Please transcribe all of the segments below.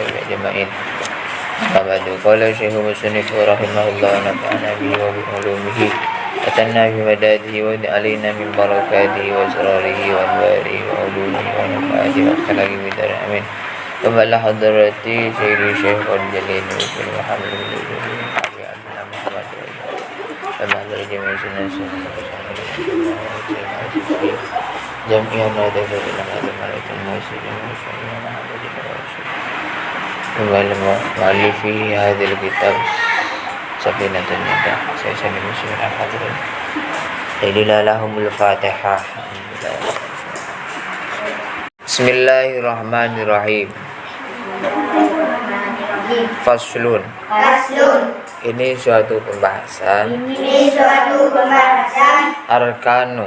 وصحبه أجمعين. أما بعد قال الشيخ المصنف رحمه الله ونفعنا به وبعلومه وثنى بمداده واد علينا من بركاته وأسراره وأنواره وعلومه ونفعاته وأخلاقه بدر آمين. وبلغ حضرتي سيدي الشيخ الجليل وكل محمد محمد وبعد جميع سنة جميع هذا إلى هذا ملك المسلم ومؤلف هذا الكتاب سفينة الندى سيسمي المسلمين الحاضرين إلى لهم الفاتحة. Bismillahirrahmanirrahim. Faslun. Ini suatu pembahasan. Arkanu.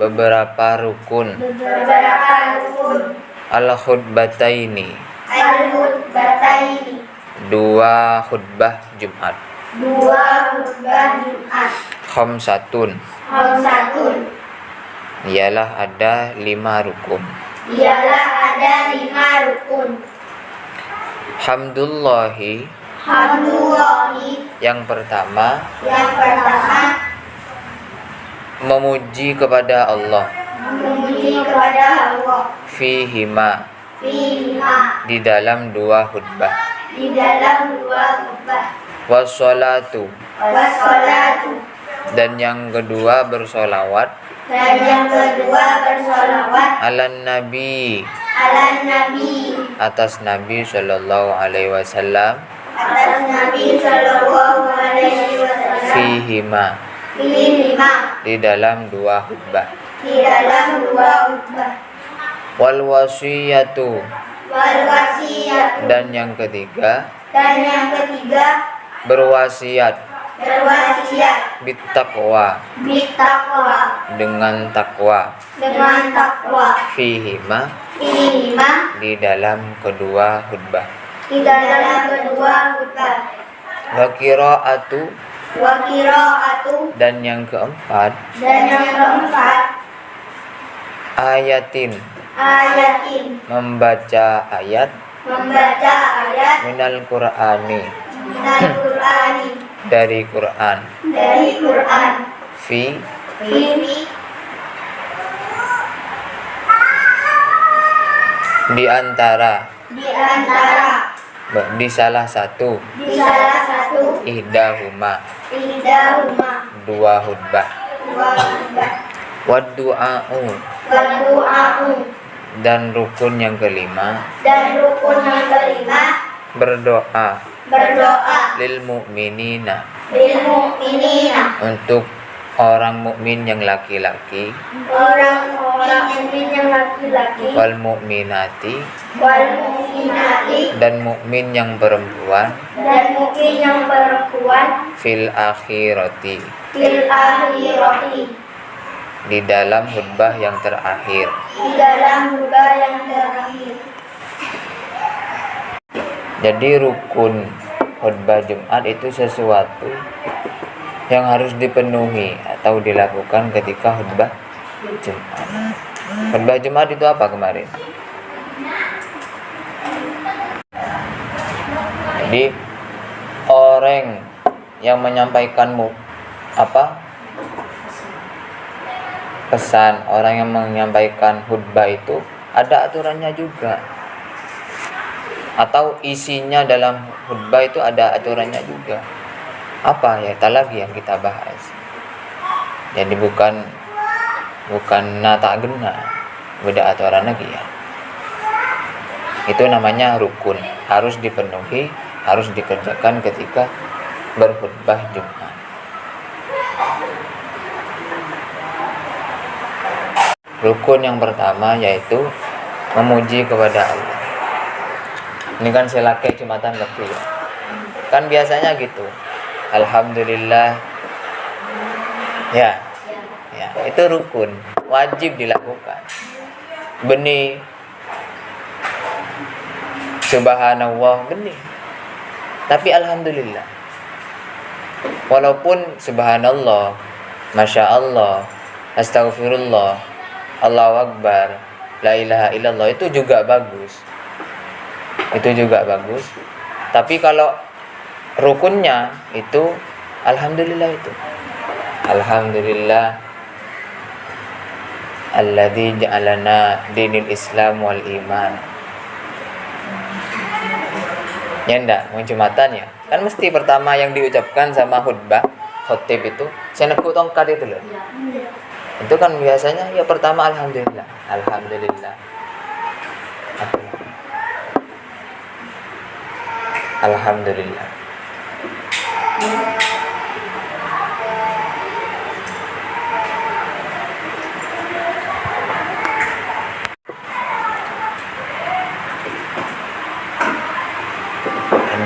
Beberapa rukun. Al-khutbataini. Dua khutbah Jumat. Khamsatun. Ialah ada 5 rukun. Hamdulillahi. Yang pertama memuji kepada Allah. Fihima. Di dalam 2 khutbah. Wassalatu. Dan yang kedua bersolawat. Alan Nabi. Atas Nabi Sallallahu Alaihi Wasallam. Fihima. Di dalam 2 khutbah. Wal wasiyatu. Dan yang ketiga berwasiat. Bittaqwa. Dengan takwa. Fihima. Di dalam kedua khutbah. Wa qiraatu. Dan yang keempat ayatin. Membaca ayat. Minal Qur'ani. Dari Quran. Fi. Di antara. Di salah satu. Ihdahuma. 2 khutbah. Waddu'a'u. Dan rukun yang kelima. Berdoa. Lil mu'minina. Untuk orang mukmin yang laki-laki. Wal mu'minati. Dan mukmin yang perempuan. Fil akhirati. Di dalam khutbah yang terakhir. Jadi rukun khutbah Jumat itu sesuatu yang harus dipenuhi atau dilakukan ketika khutbah Jumat. Khutbah Jumat itu apa kemarin? Jadi orang yang menyampaikanmu pesan, orang yang menyampaikan khutbah itu ada aturannya juga. Atau isinya dalam khutbah itu ada aturannya juga. Apa ya? Tak lagi yang kita bahas. Jadi bukan nata gena, beda aturan lagi ya. Itu namanya rukun, harus dipenuhi, harus dikerjakan ketika berkhutbah Jumat. Rukun yang pertama yaitu memuji kepada Allah. Ini kan selake Jumatan lebih ya. Kan biasanya gitu. Alhamdulillah. Ya, itu rukun, wajib dilakukan. Benih. Subhanallah, benih. Tapi alhamdulillah. Walaupun subhanallah, masya Allah, astagfirullah, Allahu Akbar, la ilaha illallah itu juga bagus. itu juga bagus. Tapi kalau rukunnya itu alhamdulillah, itu alhamdulillah alladzi ja'alana dinil Islam wal iman. Ya ndak, mau Jumatan ya. Kan mesti pertama yang diucapkan sama khotib itu senekuk tongkat itu loh. Itu kan biasanya ya pertama alhamdulillah. Alhamdulillah. Alhamdulillah.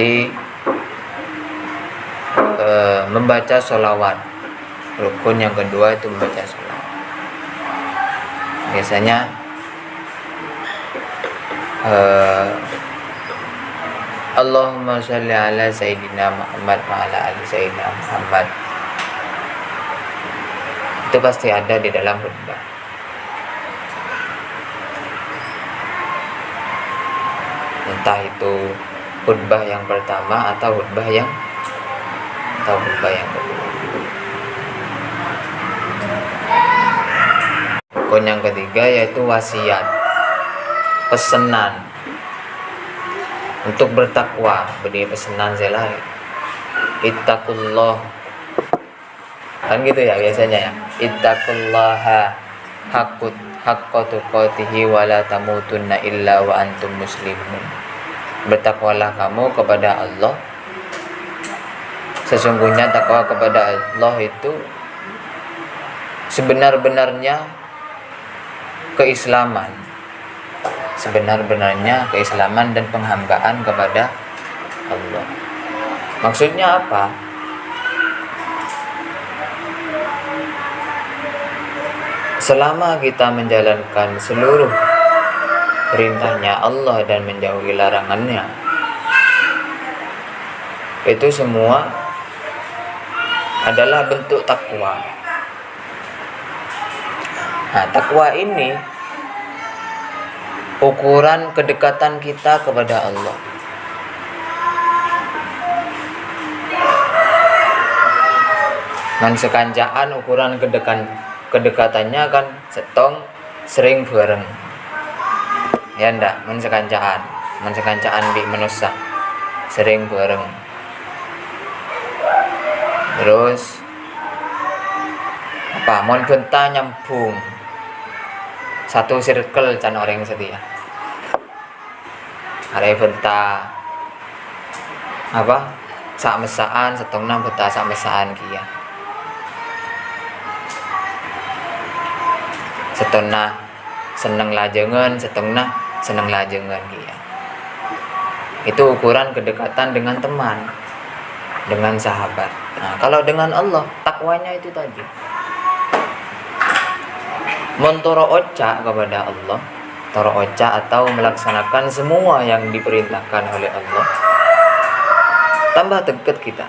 Jadi membaca sholawat, rukun yang kedua itu membaca sholawat. Biasanya Allahumma sholli ala Sayyidina Muhammad wa ala ali Sayyidina Muhammad, itu pasti ada di dalam khutbah. Entah itu khutbah yang pertama atau khutbah yang kedua. Rukun yang ketiga yaitu wasiat, pesanan untuk bertakwa. Beri pesanan saya ittaqullah, kan gitu ya biasanya ya, ittaqullaha haqqa tuqatihi wa la tamutunna illa wa antum muslimun. Bertakwalah kamu kepada Allah, sesungguhnya takwa kepada Allah itu sebenar-benarnya keislaman, sebenar-benarnya keislaman dan penghambaan kepada Allah. Maksudnya apa? Selama kita menjalankan seluruh perintahnya Allah dan menjauhi larangannya, itu semua adalah bentuk takwa. Nah, takwa ini ukuran kedekatan kita kepada Allah. Man sekancaan ukuran kedekatannya kan setong sering bareng. Ya ndak, men sekancaan di manusia sering bareng. Terus apa? Mon benta nyambung satu circle can orang setia. Are benta apa? Sak mesaan setengah benta sak mesaan kia. Setengah seneng lajengan, setengah seneng lajengan kia. Itu ukuran kedekatan dengan teman, dengan sahabat. Nah, kalau dengan Allah, takwanya itu tadi. Montoro oca kepada Allah, toro oca atau melaksanakan semua yang diperintahkan oleh Allah, tambah dekat kita.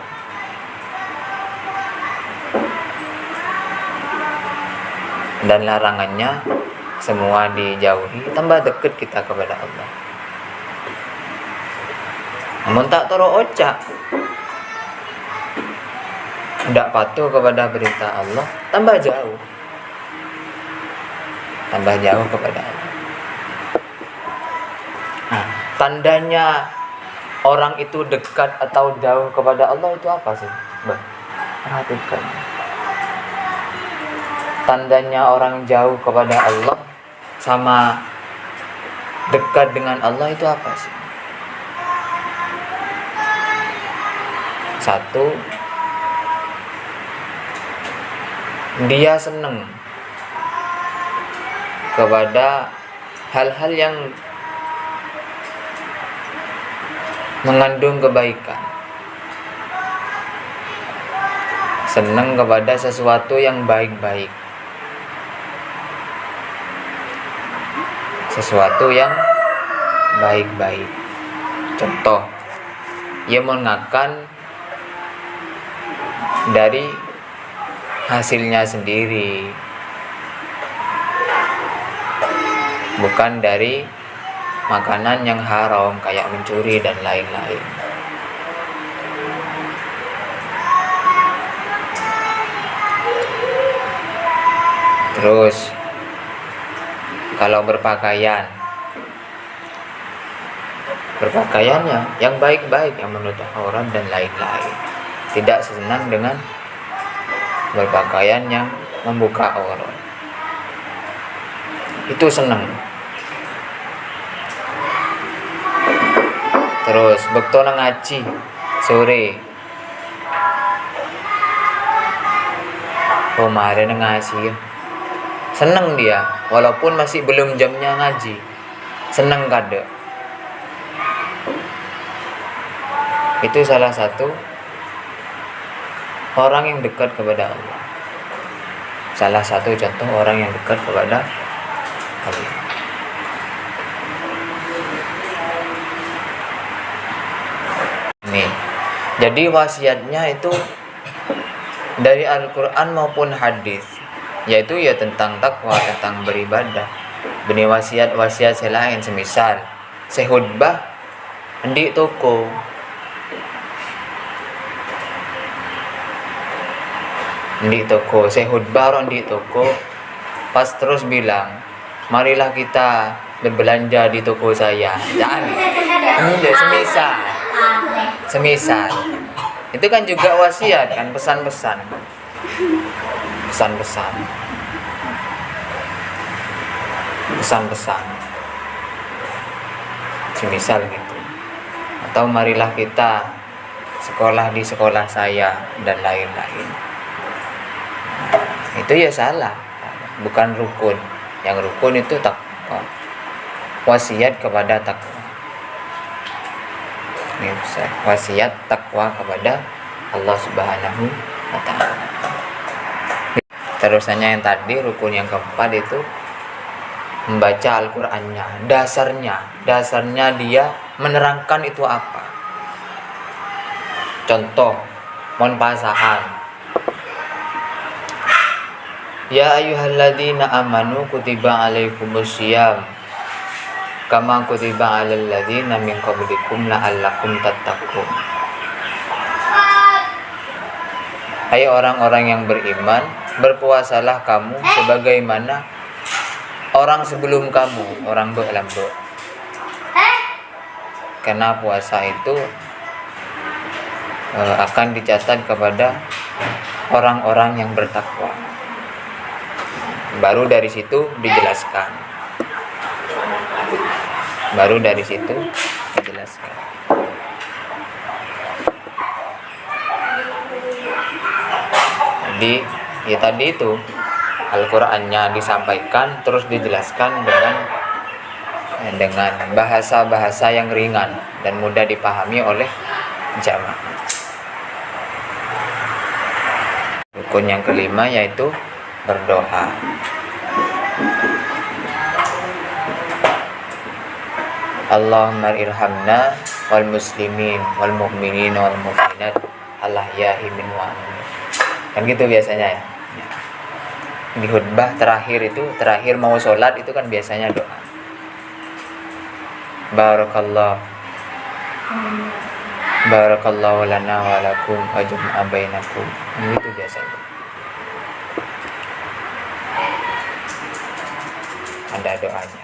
Dan larangannya semua dijauhi, tambah dekat kita kepada Allah. Namun tak toro oca, tidak patuh kepada perintah Allah, tambah jauh kepada Allah. Nah, tandanya orang itu dekat atau jauh kepada Allah itu apa sih? Perhatikan. Tandanya orang jauh kepada Allah sama dekat dengan Allah itu apa sih? Satu, dia senang kepada hal-hal yang mengandung kebaikan, senang kepada sesuatu yang baik-baik, sesuatu yang baik-baik. Contoh, ia mengakan dari hasilnya sendiri, bukan dari makanan yang haram kayak mencuri dan lain-lain. Terus kalau berpakaiannya yang baik-baik, yang menutup aurat dan lain-lain. Tidak senang dengan berpakaian yang membuka aurat. Itu senang. Terus bekto nang ngaji sore. Kemarin ngaji. Senang dia walaupun masih belum jamnya ngaji. Senang kada. Itu salah satu orang yang dekat kepada Allah. Salah satu contoh orang yang dekat kepada Allah. Nih, jadi wasiatnya itu dari Al-Quran maupun hadis, yaitu ya tentang takwa, tentang beribadah. Benih wasiat selain, semisal sehutbah di toko, saya khutbah orang di toko, pas terus bilang, marilah kita berbelanja di toko saya. Jangan. Semisal. Itu kan juga wasiat kan, pesan-pesan. Semisal gitu. Atau marilah kita sekolah di sekolah saya dan lain-lain. Itu ya salah, bukan rukun. Yang rukun itu takwa, wasiat kepada takwa. Ini wasiat takwa kepada Allah Subhanahu wa Ta'ala. Terusannya yang tadi, rukun yang keempat itu membaca Al-Qur'annya. Dasarnya dia menerangkan itu apa. Contoh, mon pasahan. Ya ayyuhalladzina amanu kutiba alaikumusiyam kama kutiba alal ladzina min qablikum la'allakum tattaqun. Hai orang-orang yang beriman, berpuasalah kamu sebagaimana orang sebelum kamu, orang berlambo. Karena puasa itu akan dicatat kepada orang-orang yang bertakwa. Baru dari situ dijelaskan. Jadi ya tadi itu Al-Qur'annya disampaikan terus dijelaskan dengan bahasa-bahasa yang ringan dan mudah dipahami oleh jamaah. Rukun yang kelima yaitu berdoa. Allahumma irhamna wal muslimin wal mu'minin wal mu'minat al-ahya'i minhum wa amwat. Kan gitu biasanya ya. Di khutbah terakhir mau sholat itu kan biasanya doa. Barakallahu lana wa lakum wa jama'a bainakum. Itu biasanya. Ada doanya.